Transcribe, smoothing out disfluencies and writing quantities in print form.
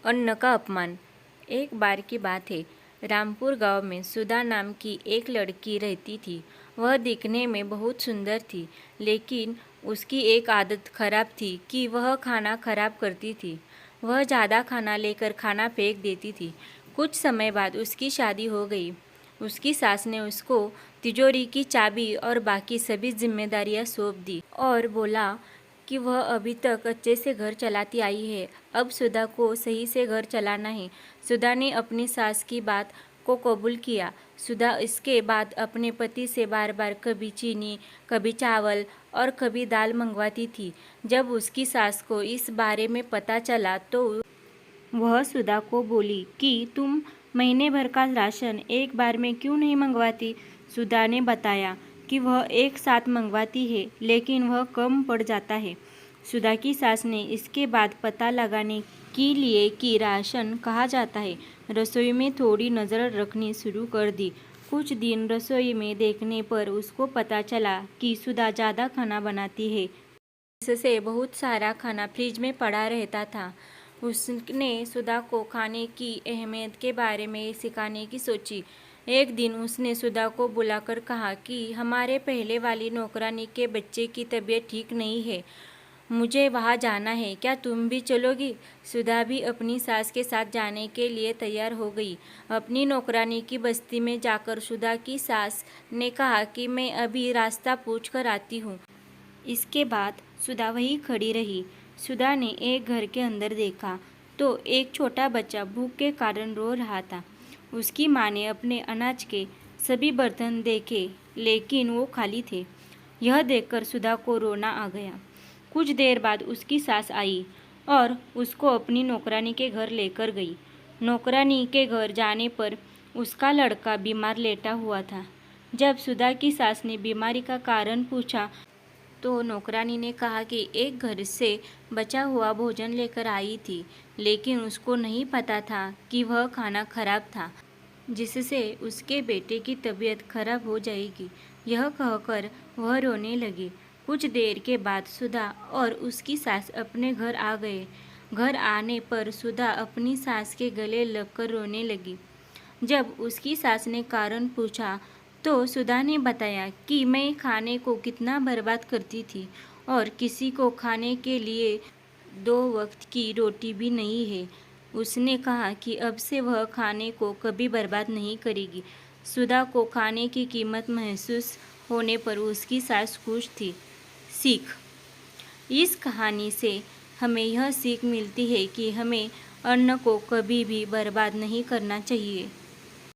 अन्न का अपमान। एक बार की बात है, रामपुर गांव में सुधा नाम की एक लड़की रहती थी। वह दिखने में बहुत सुंदर थी, लेकिन उसकी एक आदत खराब थी कि वह खाना खराब करती थी। वह ज़्यादा खाना लेकर खाना फेंक देती थी। कुछ समय बाद उसकी शादी हो गई। उसकी सास ने उसको तिजोरी की चाबी और बाकी सभी जिम्मेदारियां सौंप दी और बोला कि वह अभी तक अच्छे से घर चलाती आई है, अब सुधा को सही से घर चलाना है। सुधा ने अपनी सास की बात को कबूल किया। सुधा इसके बाद अपने पति से बार बार कभी चीनी, कभी चावल और कभी दाल मंगवाती थी। जब उसकी सास को इस बारे में पता चला तो वह सुधा को बोली कि तुम महीने भर का राशन एक बार में क्यों नहीं मंगवाती। सुधा ने बताया कि वह एक साथ मंगवाती है, लेकिन वह कम पड़ जाता है। सुधा की सास ने इसके बाद पता लगाने के लिए कि राशन कहाँ जाता है, रसोई में थोड़ी नज़र रखनी शुरू कर दी। कुछ दिन रसोई में देखने पर उसको पता चला कि सुधा ज़्यादा खाना बनाती है, जिससे बहुत सारा खाना फ्रिज में पड़ा रहता था। उसने सुधा को खाने की अहमियत के बारे में सिखाने की सोची। एक दिन उसने सुधा को बुलाकर कहा कि हमारे पहले वाली नौकरानी के बच्चे की तबीयत ठीक नहीं है, मुझे वहाँ जाना है, क्या तुम भी चलोगी। सुधा भी अपनी सास के साथ जाने के लिए तैयार हो गई। अपनी नौकरानी की बस्ती में जाकर सुधा की सास ने कहा कि मैं अभी रास्ता पूछ कर आती हूँ। इसके बाद सुधा वहीं खड़ी रही। सुधा ने एक घर के अंदर देखा तो एक छोटा बच्चा भूख के कारण रो रहा था। उसकी माँ ने अपने अनाज के सभी बर्तन देखे, लेकिन वो खाली थे। यह देखकर सुधा को रोना आ गया। कुछ देर बाद उसकी सास आई और उसको अपनी नौकरानी के घर लेकर गई। नौकरानी के घर जाने पर उसका लड़का बीमार लेटा हुआ था। जब सुधा की सास ने बीमारी का कारण पूछा तो नौकरानी ने कहा कि एक घर से बचा हुआ भोजन लेकर आई थी, लेकिन उसको नहीं पता था कि वह खाना खराब था, जिससे उसके बेटे की तबीयत खराब हो जाएगी। यह कहकर वह रोने लगी। कुछ देर के बाद सुधा और उसकी सास अपने घर आ गए। घर आने पर सुधा अपनी सास के गले लगकर रोने लगी। जब उसकी सास ने कारण पूछा तो सुधा ने बताया कि मैं खाने को कितना बर्बाद करती थी और किसी को खाने के लिए 2 वक्त की रोटी भी नहीं है। उसने कहा कि अब से वह खाने को कभी बर्बाद नहीं करेगी। सुधा को खाने की कीमत महसूस होने पर उसकी सास खुश थी। सीख। इस कहानी से हमें यह सीख मिलती है कि हमें अन्न को कभी भी बर्बाद नहीं करना चाहिए।